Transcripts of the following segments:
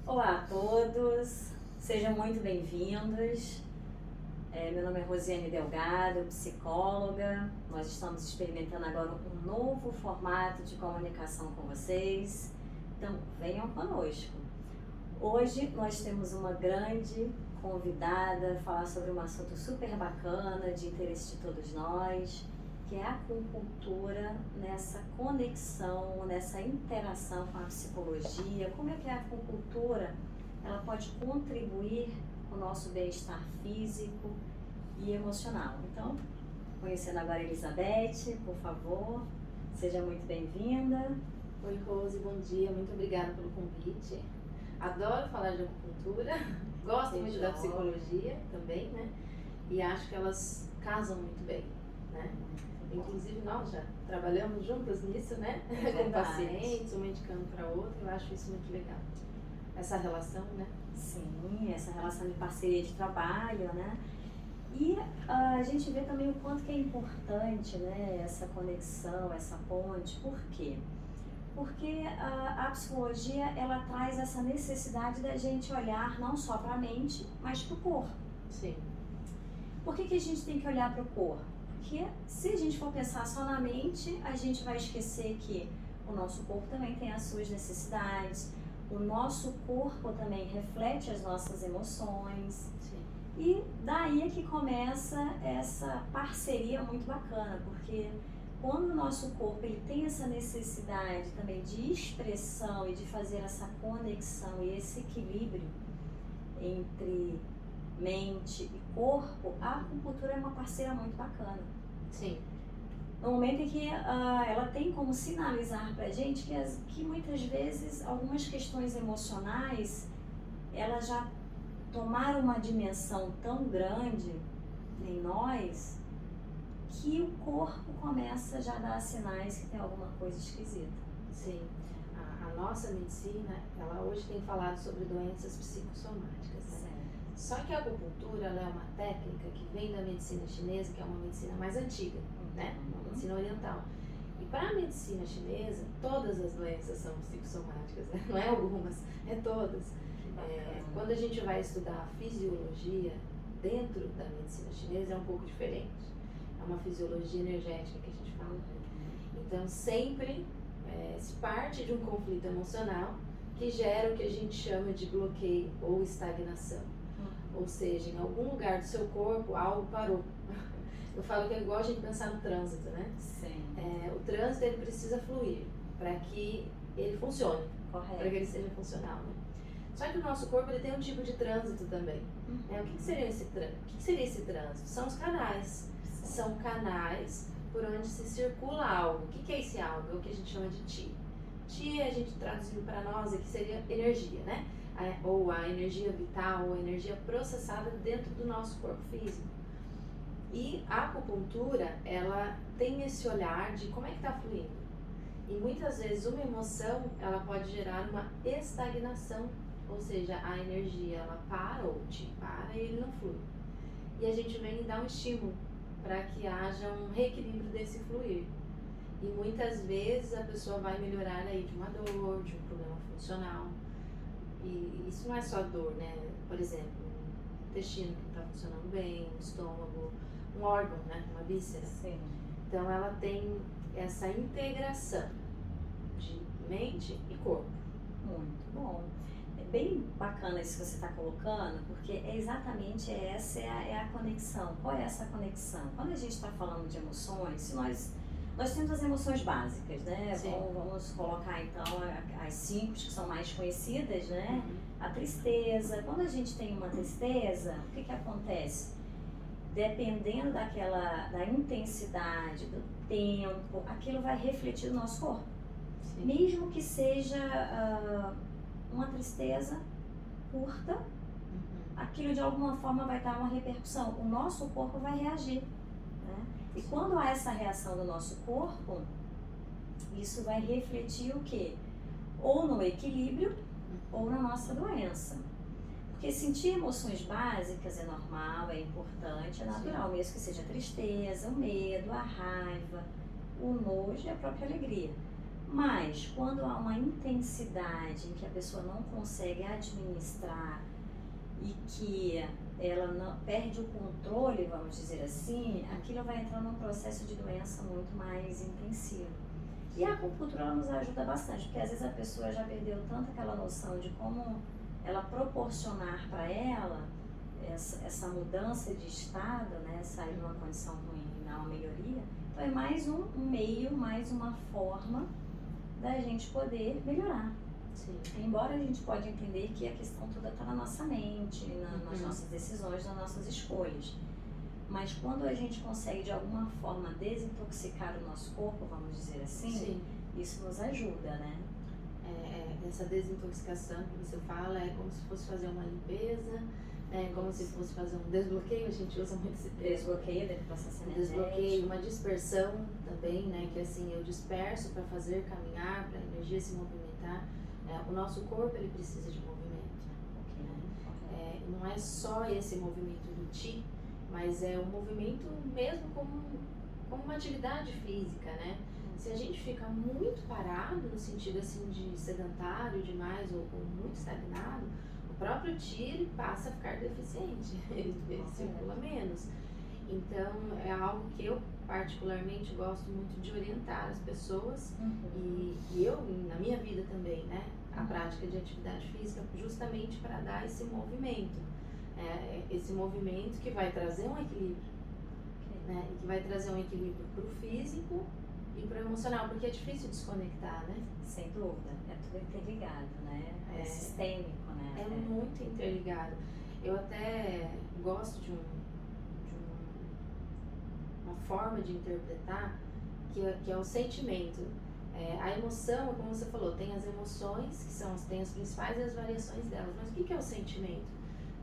Olá a todos, sejam muito bem-vindos. Meu nome é Rosiane Delgado, psicóloga. Nós estamos experimentando agora um novo formato de comunicação com vocês, então venham conosco. Hoje nós temos uma grande convidada, falar sobre um assunto super bacana, de interesse de todos nós, que é a acupuntura nessa conexão, nessa interação com a psicologia. Como é que a acupuntura ela pode contribuir com o nosso bem-estar físico e emocional? Então, conhecendo agora a Elizabeth, por favor, seja muito bem-vinda. Oi, Rose, bom dia, muito obrigada pelo convite. Adoro falar de acupuntura, gosto muito da psicologia também, né? E acho que elas casam muito bem, né? Inclusive nós já trabalhamos juntas nisso, né? Com pacientes, uma indicando para outra, eu acho isso muito legal. Essa relação, né? Sim, essa relação de parceria de trabalho, né? E a gente vê também o quanto que é importante, né, essa conexão, essa ponte. Por quê? Porque a psicologia, ela traz essa necessidade da gente olhar não só para a mente, mas para o corpo. Sim. Por que a gente tem que olhar para o corpo? Porque se a gente for pensar só na mente, a gente vai esquecer que o nosso corpo também tem as suas necessidades, o nosso corpo também reflete as nossas emoções. Sim. E daí é que começa essa parceria muito bacana, porque quando o nosso corpo ele tem essa necessidade também de expressão e de fazer essa conexão e esse equilíbrio entre mente e corpo, a acupuntura é uma parceira muito bacana. Sim. No momento em que ela tem como sinalizar pra gente que muitas vezes algumas questões emocionais, elas já tomaram uma dimensão tão grande em nós, que o corpo começa já a dar sinais que tem alguma coisa esquisita. Sim. A nossa medicina, ela hoje tem falado sobre doenças psicossomáticas, né? Só que a acupuntura, ela é uma técnica que vem da medicina chinesa, que é uma medicina mais antiga, né? Uma medicina oriental. E para a medicina chinesa, todas as doenças são psicossomáticas, né? Não é algumas, é todas. Quando a gente vai estudar a fisiologia dentro da medicina chinesa, é um pouco diferente. É uma fisiologia energética que a gente fala. Então, sempre se parte de um conflito emocional que gera o que a gente chama de bloqueio ou estagnação. Ou seja, em algum lugar do seu corpo, algo parou. Eu falo que é igual a gente pensar no trânsito, né? Sim. O trânsito, ele precisa fluir para que ele funcione. Correto. Para que ele seja funcional, né? Só que o nosso corpo, ele tem um tipo de trânsito também. O que seria esse trânsito? São os canais. Sim. São canais por onde se circula algo. O que é esse algo? É o que a gente chama de Qi. Qi, a gente traduzindo para nós aqui, seria energia, né? Ou a energia vital, ou a energia processada dentro do nosso corpo físico. E a acupuntura, ela tem esse olhar de como é que está fluindo. E muitas vezes uma emoção, ela pode gerar uma estagnação, ou seja, a energia, ela para ou te para e ele não flui. E a gente vem dar um estímulo para que haja um reequilíbrio desse fluir. E muitas vezes a pessoa vai melhorar aí de uma dor, de um problema funcional. E isso não é só dor, né? Por exemplo, um intestino que não está funcionando bem, um estômago, um órgão, né? Uma víscera. Sim. Então ela tem essa integração de mente e corpo. Muito bom. É bem bacana isso que você está colocando, porque é exatamente essa é a conexão. Qual é essa conexão? Quando a gente está falando de emoções, se nós temos as emoções básicas, né? Vamos colocar então as 5 que são mais conhecidas, né? A tristeza. Quando a gente tem uma tristeza, o que acontece? Dependendo da intensidade, do tempo, aquilo vai refletir no nosso corpo. Sim. Mesmo que seja uma tristeza curta, aquilo de alguma forma vai dar uma repercussão. O nosso corpo vai reagir, né? E quando há essa reação do nosso corpo, isso vai refletir o quê? Ou no equilíbrio, ou na nossa doença. Porque sentir emoções básicas é normal, é importante, é natural, mesmo que seja a tristeza, o medo, a raiva, o nojo e a própria alegria. Mas quando há uma intensidade em que a pessoa não consegue administrar e que ela não, perde o controle, vamos dizer assim, aquilo vai entrar num processo de doença muito mais intensivo. E a acupuntura ela nos ajuda bastante, porque às vezes a pessoa já perdeu tanto aquela noção de como ela proporcionar para ela essa mudança de estado, né, sair de uma condição ruim e dar uma melhoria. Então é mais um meio, mais uma forma da gente poder melhorar. Sim. Embora a gente pode entender que a questão toda está na nossa mente, nas nossas decisões, nas nossas escolhas. Mas quando a gente consegue de alguma forma desintoxicar o nosso corpo, vamos dizer assim, Sim. isso nos ajuda, né? Essa desintoxicação que você fala é como se fosse fazer uma limpeza, é como se fosse fazer um desbloqueio, a gente usa muito esse termo. Desbloqueio dentro do processo energético. Desbloqueio, uma dispersão também, né? Que assim, eu disperso para fazer caminhar, para a energia se movimentar. O nosso corpo, ele precisa de movimento. Né? Não é só esse movimento do Qi, mas é um movimento mesmo como uma atividade física, né? Se a gente fica muito parado, no sentido assim de sedentário demais ou muito estagnado, o próprio Qi ele passa a ficar deficiente, ele circula menos. Então é algo que eu particularmente gosto muito de orientar as pessoas e eu, na minha vida também, né? A prática de atividade física justamente para dar esse movimento. Esse movimento que vai trazer um equilíbrio, né? E que vai trazer um equilíbrio para o físico e para o emocional, porque é difícil desconectar, né? Sem dúvida, é tudo interligado, né? É sistêmico, né? É muito interligado. Eu até gosto de uma forma de interpretar que é o sentimento. A emoção, como você falou, tem as emoções, que tem as principais e as variações delas, mas o que é o sentimento?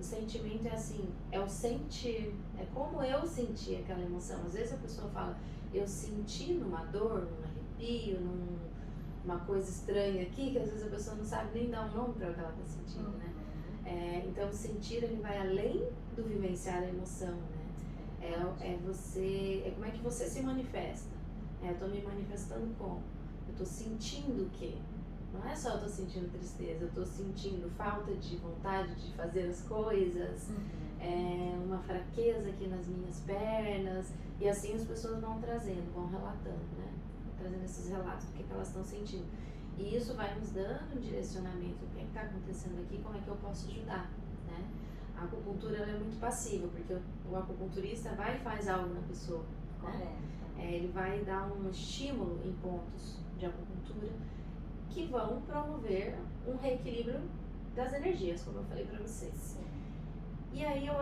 O sentimento é assim, é o sentir, é como eu senti aquela emoção. Às vezes a pessoa fala, eu senti numa dor, num arrepio, numa coisa estranha aqui, que às vezes a pessoa não sabe nem dar um nome para o que ela está sentindo, né? Então o sentir, ele vai além do vivenciar a emoção, né? Como é que você se manifesta. Eu estou me manifestando como? Eu estou sentindo o quê? Não é só eu estou sentindo tristeza, eu estou sentindo falta de vontade de fazer as coisas, uma fraqueza aqui nas minhas pernas, e assim as pessoas vão trazendo, vão relatando, né? Trazendo esses relatos do que elas estão sentindo. E isso vai nos dando um direcionamento, o que está acontecendo aqui, como é que eu posso ajudar, né? A acupuntura ela é muito passiva, porque o acupunturista vai e faz algo na pessoa, né? Ele vai dar um estímulo em pontos de acupuntura que vão promover um reequilíbrio das energias, como eu falei para vocês. E aí eu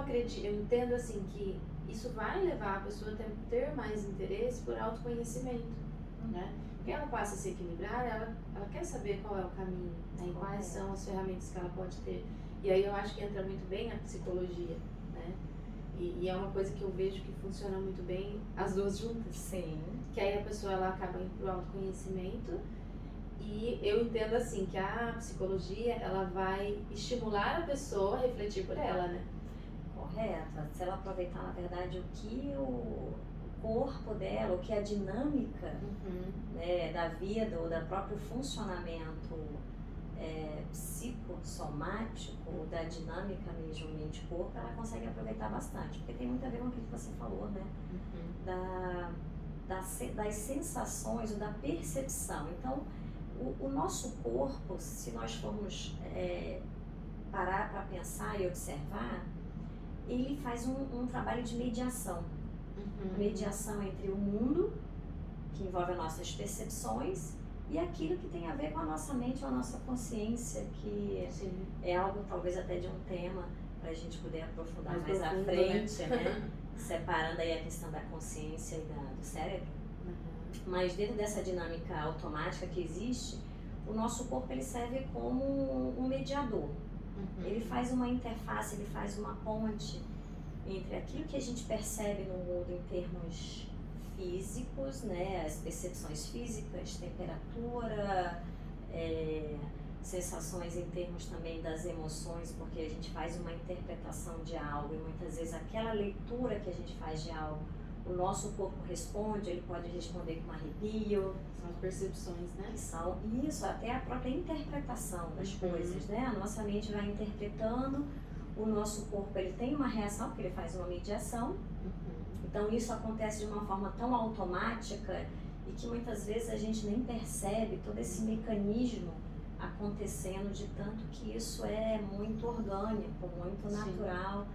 entendo assim que isso vai levar a pessoa a ter mais interesse por autoconhecimento, né? Porque ela passa a se equilibrar, ela quer saber qual é o caminho, né? E quais são as ferramentas que ela pode ter. E aí eu acho que entra muito bem a psicologia, né? E é uma coisa que eu vejo que funciona muito bem as duas juntas. Sim. Que aí a pessoa ela acaba indo pro autoconhecimento. E eu entendo assim que a psicologia ela vai estimular a pessoa a refletir por ela, né? Correto. Se ela aproveitar, na verdade, o que o corpo dela, o que a dinâmica né, da vida ou da próprio funcionamento psicossomático, da dinâmica mesmo mente-corpo, ela consegue aproveitar bastante. Porque tem muito a ver com aquilo que você falou, né? Das sensações ou da percepção. Então, o nosso corpo, se nós formos parar para pensar e observar, ele faz um trabalho de mediação. Mediação entre o mundo, que envolve as nossas percepções, e aquilo que tem a ver com a nossa mente, ou a nossa consciência, que é algo talvez até de um tema para a gente poder aprofundar mais à frente, né? Separando aí a questão da consciência e do cérebro. Mas dentro dessa dinâmica automática que existe, o nosso corpo ele serve como um mediador. Ele faz uma interface, ele faz uma ponte entre aquilo que a gente percebe no mundo em termos físicos, né, as percepções físicas, temperatura, sensações em termos também das emoções, porque a gente faz uma interpretação de algo e muitas vezes aquela leitura que a gente faz de algo, o nosso corpo responde, ele pode responder com arrepio. São as percepções, né? Que são isso, até a própria interpretação das coisas, né? A nossa mente vai interpretando, o nosso corpo ele tem uma reação, porque ele faz uma mediação. Então isso acontece de uma forma tão automática e que muitas vezes a gente nem percebe todo esse mecanismo acontecendo, de tanto que isso é muito orgânico, muito natural,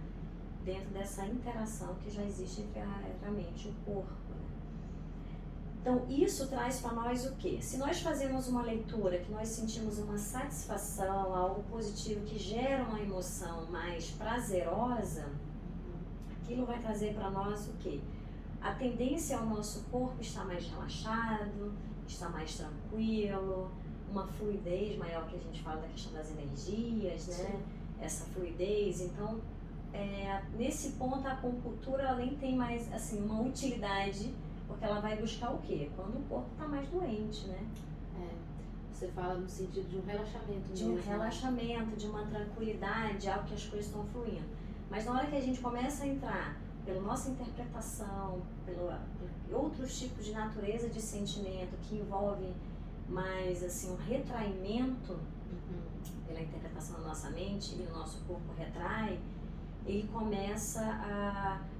dentro dessa interação que já existe entre a mente e o corpo. Né? Então isso traz para nós o quê? Se nós fazemos uma leitura que nós sentimos uma satisfação, algo positivo que gera uma emoção mais prazerosa, aquilo vai trazer para nós o quê? A tendência é o nosso corpo estar mais relaxado, estar mais tranquilo, uma fluidez maior, que a gente fala da questão das energias, né? Sim. Essa fluidez. Então, nesse ponto, a acupuntura ela nem tem mais assim, uma utilidade, porque ela vai buscar o quê? Quando o corpo está mais doente, né? Você fala no sentido de um relaxamento mesmo. De um relaxamento, de uma tranquilidade, algo que as coisas estão fluindo. Mas na hora que a gente começa a entrar pela nossa interpretação, por outros tipos de natureza de sentimento que envolvem mais assim, um retraimento pela interpretação da nossa mente, e o nosso corpo retrai, ele começa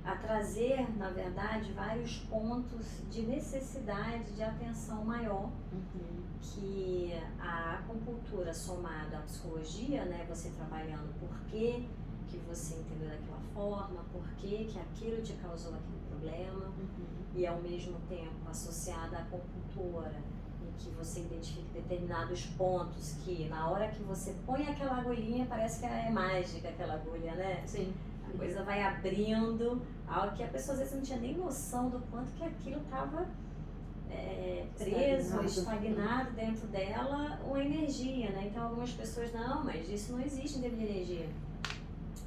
a trazer, na verdade, vários pontos de necessidade de atenção maior, que a acupuntura somada à psicologia, né, você trabalhando por que você entendeu daquela forma, por que aquilo te causou aquele problema, e ao mesmo tempo associada à acupuntura, que você identifica determinados pontos que na hora que você põe aquela agulhinha parece que é mágica aquela agulha, né? Sim. A coisa vai abrindo, algo que a pessoa às vezes não tinha nem noção do quanto que aquilo estava preso, estagnado dentro dela, uma energia, né? Então algumas pessoas, não, mas isso não existe em termos de energia.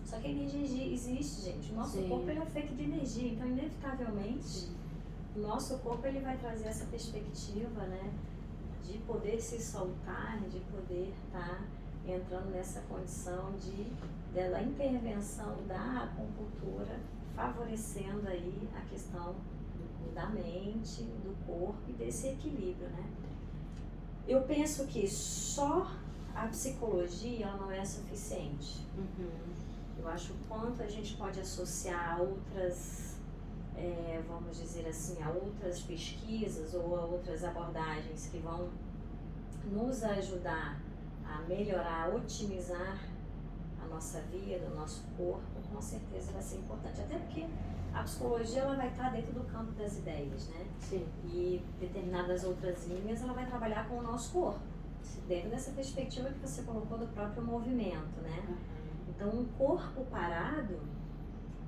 Só que a energia existe, gente. O nosso corpo ele é feito de energia, então inevitavelmente o nosso corpo ele vai trazer essa perspectiva, né? De poder se soltar, de poder estar entrando nessa condição da intervenção da acupuntura, favorecendo aí a questão da mente, do corpo e desse equilíbrio, né? Eu penso que só a psicologia ela não é suficiente. Eu acho o quanto a gente pode associar a outras vamos dizer assim, a outras pesquisas ou a outras abordagens que vão nos ajudar a melhorar, a otimizar a nossa vida, o nosso corpo, com certeza vai ser importante. Até porque a psicologia ela vai estar dentro do campo das ideias, né? Sim. E determinadas outras linhas ela vai trabalhar com o nosso corpo, dentro dessa perspectiva que você colocou do próprio movimento, né? Então, um corpo parado,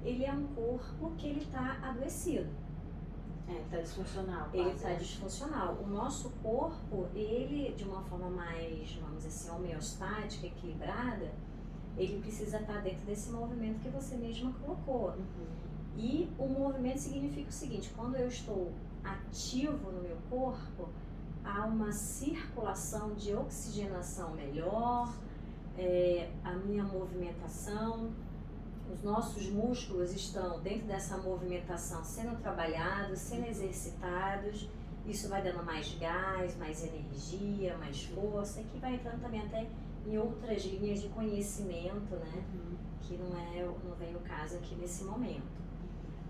ele é um corpo que ele está adoecido. Está disfuncional. Ele está disfuncional. O nosso corpo, ele, de uma forma mais, vamos dizer assim, homeostática, equilibrada, ele precisa estar dentro desse movimento que você mesma colocou. E o movimento significa o seguinte, quando eu estou ativo no meu corpo, há uma circulação de oxigenação melhor, a minha movimentação, os nossos músculos estão dentro dessa movimentação sendo trabalhados, sendo exercitados, isso vai dando mais gás, mais energia, mais força, e que vai entrando também até em outras linhas de conhecimento, né? Que não vem o caso aqui nesse momento.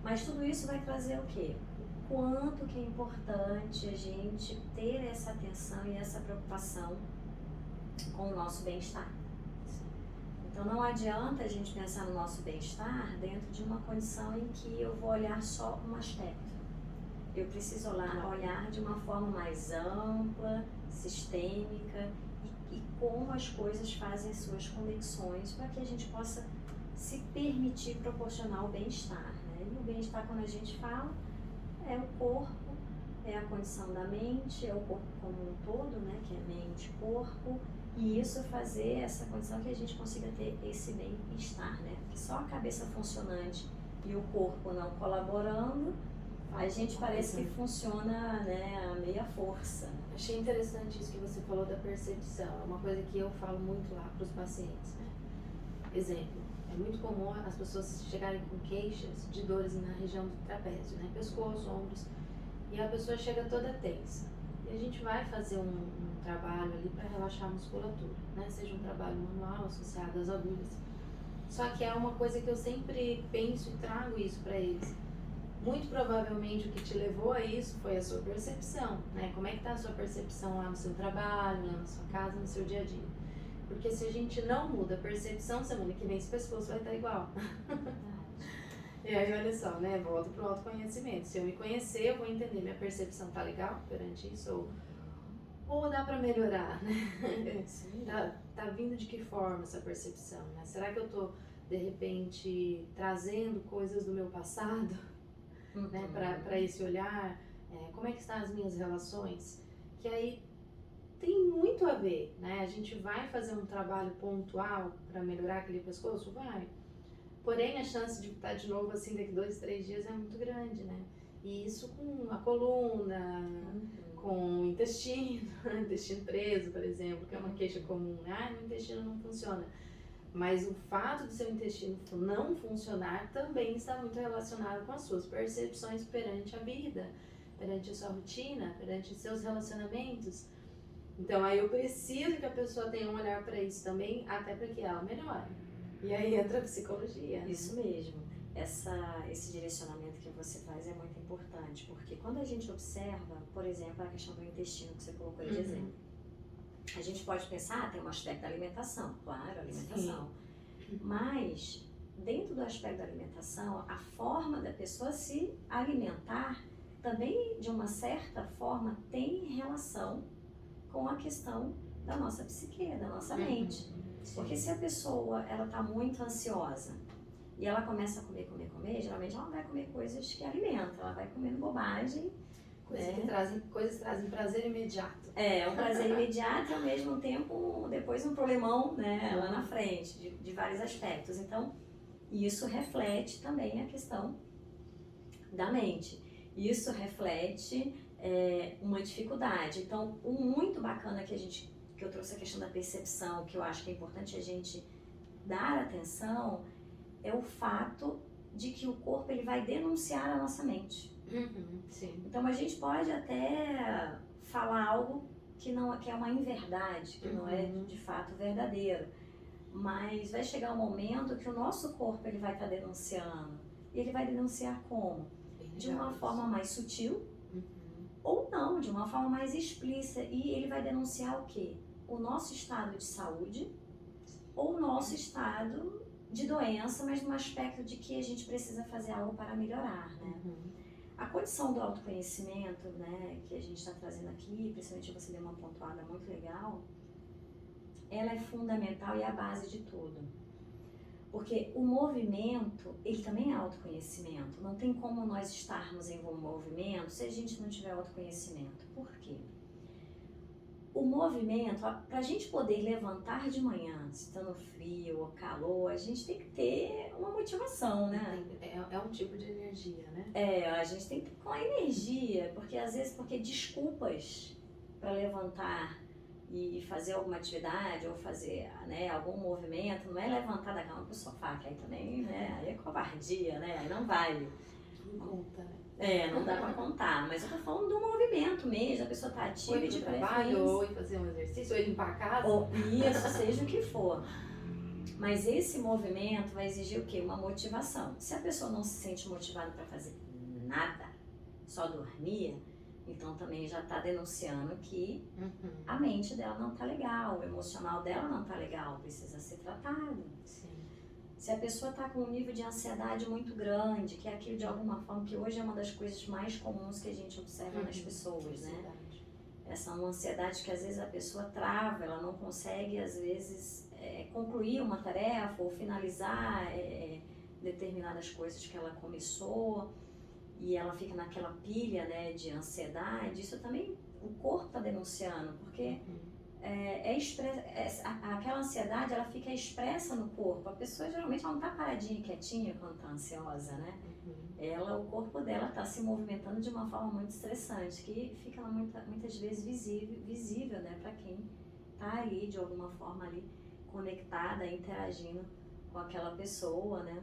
Mas tudo isso vai trazer o quê? O quanto que é importante a gente ter essa atenção e essa preocupação com o nosso bem-estar. Então não adianta a gente pensar no nosso bem-estar dentro de uma condição em que eu vou olhar só um aspecto. Eu preciso olhar de uma forma mais ampla, sistêmica e como as coisas fazem suas conexões para que a gente possa se permitir proporcionar o bem-estar, né? E o bem-estar, quando a gente fala, é o corpo, é a condição da mente, é o corpo como um todo, né? Que é mente, corpo. E isso fazer essa condição que a gente consiga ter esse bem-estar, né? Porque só a cabeça funcionante e o corpo não colaborando, a gente parece que funciona, né, a meia força. Achei interessante isso que você falou da percepção. É uma coisa que eu falo muito lá para os pacientes, né? Exemplo, é muito comum as pessoas chegarem com queixas de dores na região do trapézio, né? Pescoço, ombros, e a pessoa chega toda tensa. E a gente vai fazer um trabalho ali para relaxar a musculatura, né? Seja um trabalho manual associado às agulhas. Só que é uma coisa que eu sempre penso e trago isso para eles. Muito provavelmente o que te levou a isso foi a sua percepção, né? Como é que está a sua percepção lá no seu trabalho, lá na sua casa, no seu dia a dia? Porque se a gente não muda a percepção, semana que vem esse pescoço vai estar igual. E aí, olha só, né? Volto pro autoconhecimento. Se eu me conhecer, eu vou entender minha percepção tá legal perante isso ou dá para melhorar, né? Tá vindo de que forma essa percepção, né? Será que eu tô, de repente, trazendo coisas do meu passado, né? Para esse olhar? Como é que estão as minhas relações? Que aí tem muito a ver, né? A gente vai fazer um trabalho pontual para melhorar aquele pescoço? Vai. Porém, a chance de estar de novo assim daqui 2, 3 dias é muito grande, né? E isso com a coluna, com o intestino, intestino preso, por exemplo, que é uma queixa comum, né? Ah, meu intestino não funciona. Mas o fato de seu intestino não funcionar também está muito relacionado com as suas percepções perante a vida, perante a sua rotina, perante os seus relacionamentos. Então, aí eu preciso que a pessoa tenha um olhar para isso também, até para que ela melhore. E aí entra a psicologia. Isso mesmo. Esse direcionamento que você faz é muito importante, porque quando a gente observa, por exemplo, a questão do intestino que você colocou de exemplo, a gente pode pensar, tem um aspecto da alimentação, claro, alimentação, mas dentro do aspecto da alimentação, a forma da pessoa se alimentar também, de uma certa forma, tem relação com a questão da nossa psique, da nossa mente. Porque se a pessoa ela está muito ansiosa e ela começa a comer, geralmente ela vai comer coisas que alimentam, ela vai comendo bobagem. Coisas que trazem prazer imediato. Um prazer imediato e ao mesmo tempo depois um problemão, né, lá na frente, de vários aspectos. Então, isso reflete também a questão da mente. Isso reflete uma dificuldade. Então, o muito bacana que eu trouxe a questão da percepção, que eu acho que é importante a gente dar atenção, é o fato de que o corpo ele vai denunciar a nossa mente. Sim. Então a gente pode até falar algo que é uma inverdade, que não é de fato verdadeiro, mas vai chegar um momento que o nosso corpo ele vai estar denunciando. E ele vai denunciar como? De uma forma mais sutil, ou não, de uma forma mais explícita. E ele vai denunciar o quê? O nosso estado de saúde ou o nosso estado de doença, mas no aspecto de que a gente precisa fazer algo para melhorar, né? A condição do autoconhecimento, né, que a gente está trazendo aqui, principalmente você deu uma pontuada muito legal, ela é fundamental e é a base de tudo. Porque o movimento, ele também é autoconhecimento. Não tem como nós estarmos em um movimento se a gente não tiver autoconhecimento. Por quê? O movimento, para a gente poder levantar de manhã, estando frio ou calor, a gente tem que ter uma motivação, né? É um tipo de energia, né? A gente tem que ter com a energia, porque às vezes, desculpas para levantar e fazer alguma atividade ou fazer, né, algum movimento, não é levantar da cama pro sofá, que aí também, né, aí é covardia, né, aí não vale. Não conta, né? Não dá pra contar, mas eu tô falando do movimento mesmo, a pessoa tá ativa ou de trabalho, ou ir fazer um exercício, ou ir limpar a casa. Ou isso, seja o que for. Mas esse movimento vai exigir o quê? Uma motivação. Se a pessoa não se sente motivada para fazer nada, só dormir, então também já está denunciando que a mente dela não está legal, o emocional dela não está legal, precisa ser tratado. Sim. Se a pessoa está com um nível de ansiedade muito grande, que é aquilo de alguma forma, que hoje é uma das coisas mais comuns que a gente observa nas pessoas, né? Essa uma ansiedade que às vezes a pessoa trava, ela não consegue às vezes concluir uma tarefa ou finalizar determinadas coisas que ela começou e ela fica naquela pilha, né, de ansiedade. Isso também o corpo está denunciando, porque aquela ansiedade ela fica expressa no corpo. A pessoa geralmente ela não está paradinha e quietinha quando está ansiosa, né? O corpo dela está se movimentando de uma forma muito estressante, que fica muitas vezes visível, né, para quem está ali de alguma forma ali conectada, interagindo com aquela pessoa, né?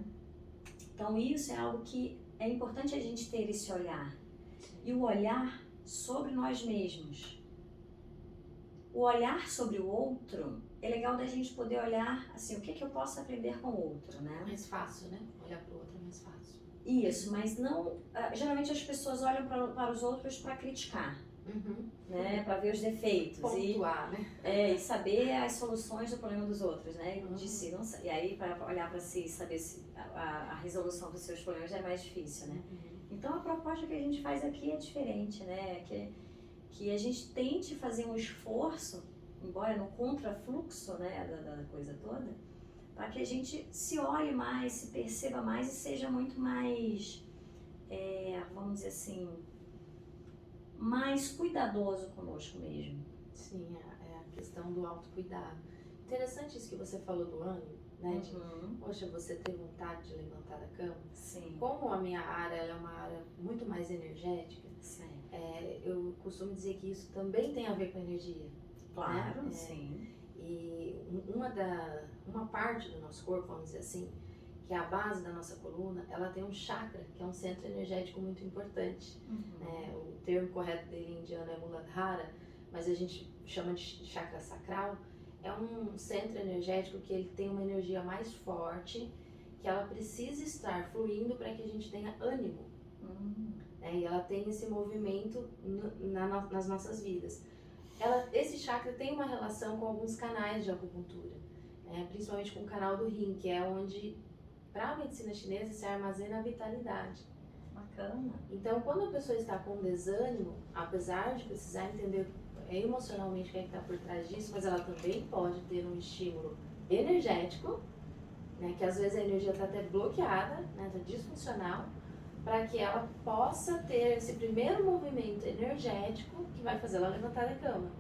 Então isso é algo que é importante a gente ter esse olhar. E o olhar sobre nós mesmos. O olhar sobre o outro, é legal da gente poder olhar, assim, o que que eu posso aprender com o outro, né? Mais fácil, né? Olhar pro outro é mais fácil. Isso, mas não... geralmente as pessoas olham para os outros para criticar, né? Para ver os defeitos. Pontuar, né? E saber as soluções do problema dos outros, né? De si, não, e aí para olhar para si e saber se a resolução dos seus problemas é mais difícil, né? Então a proposta que a gente faz aqui é diferente, né? Que a gente tente fazer um esforço, embora no contrafluxo, né, da coisa toda, para que a gente se olhe mais, se perceba mais e seja muito mais, vamos dizer assim, mais cuidadoso conosco mesmo. Sim, é a questão do autocuidado. Interessante isso que você falou do ânimo, né? De, poxa, você ter vontade de levantar da cama. Sim. Como a minha área ela é uma área muito mais energética, Sim. Eu costumo dizer que isso também tem a ver com energia. Claro, né? sim. E uma parte do nosso corpo, vamos dizer assim, que é a base da nossa coluna, ela tem um chakra, que é um centro energético muito importante. O termo correto dele em indiano é Muladhara, mas a gente chama de chakra sacral. É um centro energético que ele tem uma energia mais forte, que ela precisa estar fluindo para que a gente tenha ânimo. E ela tem esse movimento nas nossas vidas. Esse chakra tem uma relação com alguns canais de acupuntura, principalmente com o canal do rim, que é onde, para a medicina chinesa, se armazena a vitalidade. Bacana. Então, quando a pessoa está com desânimo, apesar de precisar entender emocionalmente o que está por trás disso, mas ela também pode ter um estímulo energético, né, que às vezes a energia está até bloqueada, está disfuncional, para que ela possa ter esse primeiro movimento energético que vai fazer ela levantar da cama.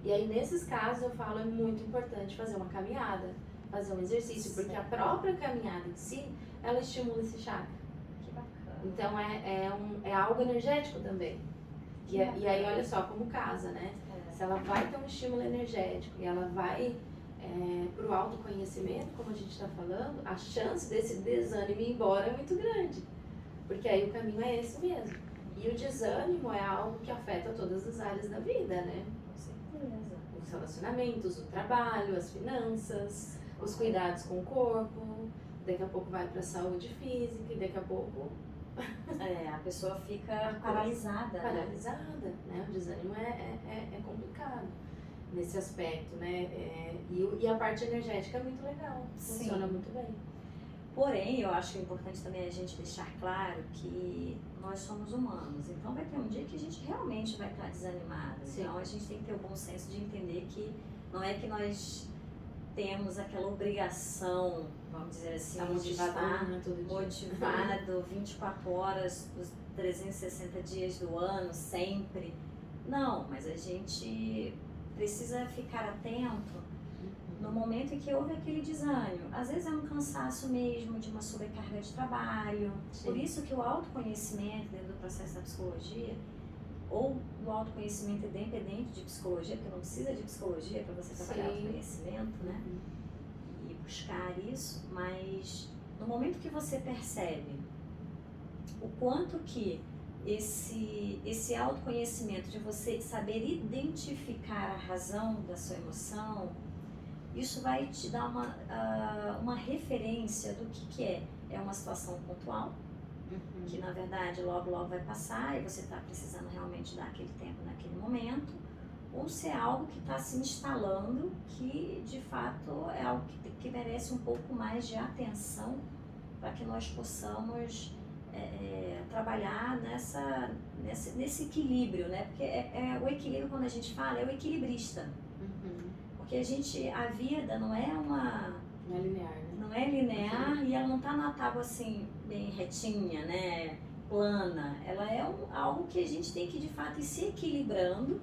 E aí, nesses casos, eu falo, é muito importante fazer uma caminhada, fazer um exercício, porque a própria caminhada em si, ela estimula esse chakra. Que bacana. Então, é algo energético também. E aí, olha só como casa, né? Se ela vai ter um estímulo energético e ela vai para o autoconhecimento, como a gente está falando, a chance desse desânimo ir embora é muito grande. Porque aí o caminho é esse mesmo. E o desânimo é algo que afeta todas as áreas da vida, né? Com certeza. Os relacionamentos, o trabalho, as finanças, os cuidados com o corpo. Daqui a pouco vai para a saúde física e daqui a pouco... A pessoa fica paralisada. Paralisada, né? O desânimo é complicado nesse aspecto, né? E a parte energética é muito legal. Funciona muito bem. Porém, eu acho que é importante também a gente deixar claro que nós somos humanos, então vai ter um dia que a gente realmente vai estar desanimado. Então a gente tem que ter o bom senso de entender que não é que nós temos aquela obrigação, vamos dizer assim, de estar motivado 24 horas, os 360 dias do ano, sempre. Não, mas a gente precisa ficar atento no momento em que houve aquele desânimo. Às vezes é um cansaço mesmo, de uma sobrecarga de trabalho. Por isso que o autoconhecimento dentro do processo da psicologia, ou o autoconhecimento independente de psicologia, porque não precisa de psicologia para você trabalhar o conhecimento, né? E buscar isso, mas no momento que você percebe o quanto que esse autoconhecimento de você saber identificar a razão da sua emoção, isso vai te dar uma referência do que é. É uma situação pontual, que na verdade logo vai passar e você está precisando realmente dar aquele tempo naquele momento, ou se é algo que está se instalando, que de fato é algo que merece um pouco mais de atenção para que nós possamos trabalhar nesse equilíbrio, né? Porque o equilíbrio, quando a gente fala, é o equilibrista. Porque a vida não é não é linear, né? Não é linear e ela não está na tábua assim, bem retinha, né? Plana. Ela é algo que a gente tem que de fato ir se equilibrando,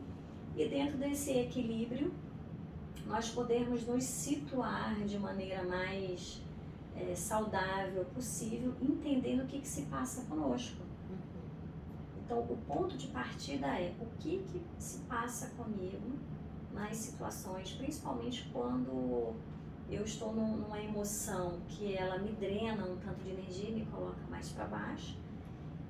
e dentro desse equilíbrio nós podermos nos situar de maneira mais saudável possível, entendendo o que se passa conosco. Então o ponto de partida é o que se passa comigo nas situações, principalmente quando eu estou numa emoção que ela me drena um tanto de energia e me coloca mais para baixo.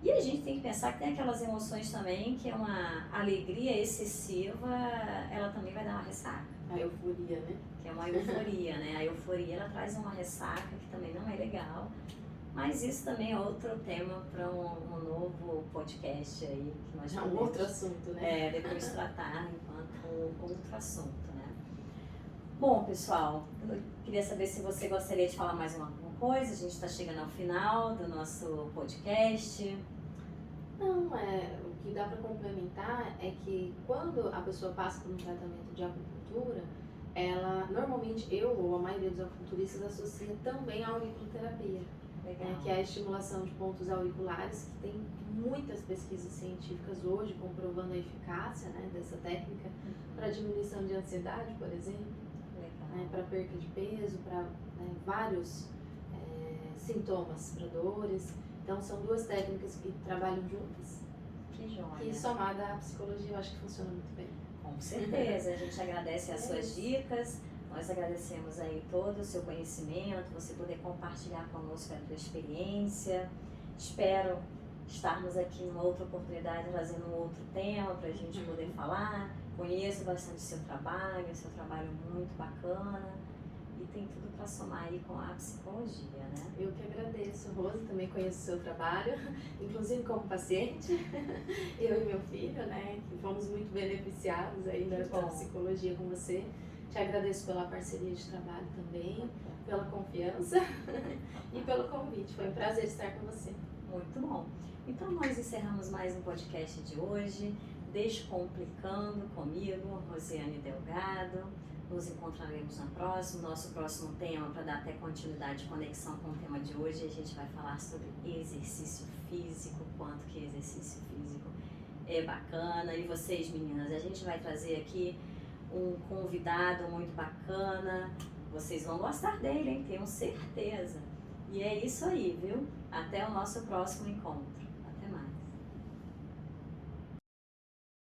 E a gente tem que pensar que tem aquelas emoções também, que é uma alegria excessiva, ela também vai dar uma ressaca. A euforia, né? Que é uma euforia, né? A euforia, ela traz uma ressaca que também não é legal. Mas isso também é outro tema para um novo podcast aí, que nós vamos outro assunto, né? Depois tratar enquanto outro assunto, né? Bom, pessoal, eu queria saber se você gostaria de falar mais alguma coisa. A gente está chegando ao final do nosso podcast. Não, o que dá para complementar é que quando a pessoa passa por um tratamento de acupuntura, ela, normalmente eu ou a maioria dos acupunturistas associa também à auriculoterapia, que é a estimulação de pontos auriculares, que tem muitas pesquisas científicas hoje comprovando a eficácia, né, dessa técnica para diminuição de ansiedade, por exemplo, para perca de peso, para vários sintomas, para dores. Então, são duas técnicas que trabalham juntas. Que joia. E somada à psicologia, eu acho que funciona muito bem. Com certeza. A gente agradece as suas dicas. Nós agradecemos aí todo o seu conhecimento, você poder compartilhar conosco a sua experiência. Espero estarmos aqui numa outra oportunidade, trazendo um outro tema para a gente poder falar. Conheço bastante o seu trabalho muito bacana. E tem tudo para somar aí com a psicologia, né? Eu que agradeço, Rose, também conheço o seu trabalho, inclusive como paciente, eu e meu filho, né, que fomos muito beneficiados aí da psicologia com você. Te agradeço pela parceria de trabalho também, pela confiança e pelo convite. Foi um prazer estar com você. Muito bom. Então nós encerramos mais um podcast de hoje, Descomplicando comigo, Rosiane Delgado. Nos encontraremos no nosso próximo tema, para dar até continuidade e conexão com o tema de hoje. A gente vai falar sobre exercício físico, quanto que exercício físico é bacana. E vocês, meninas, a gente vai trazer aqui um convidado muito bacana. Vocês vão gostar dele, hein? Tenho certeza. E é isso aí, viu? Até o nosso próximo encontro.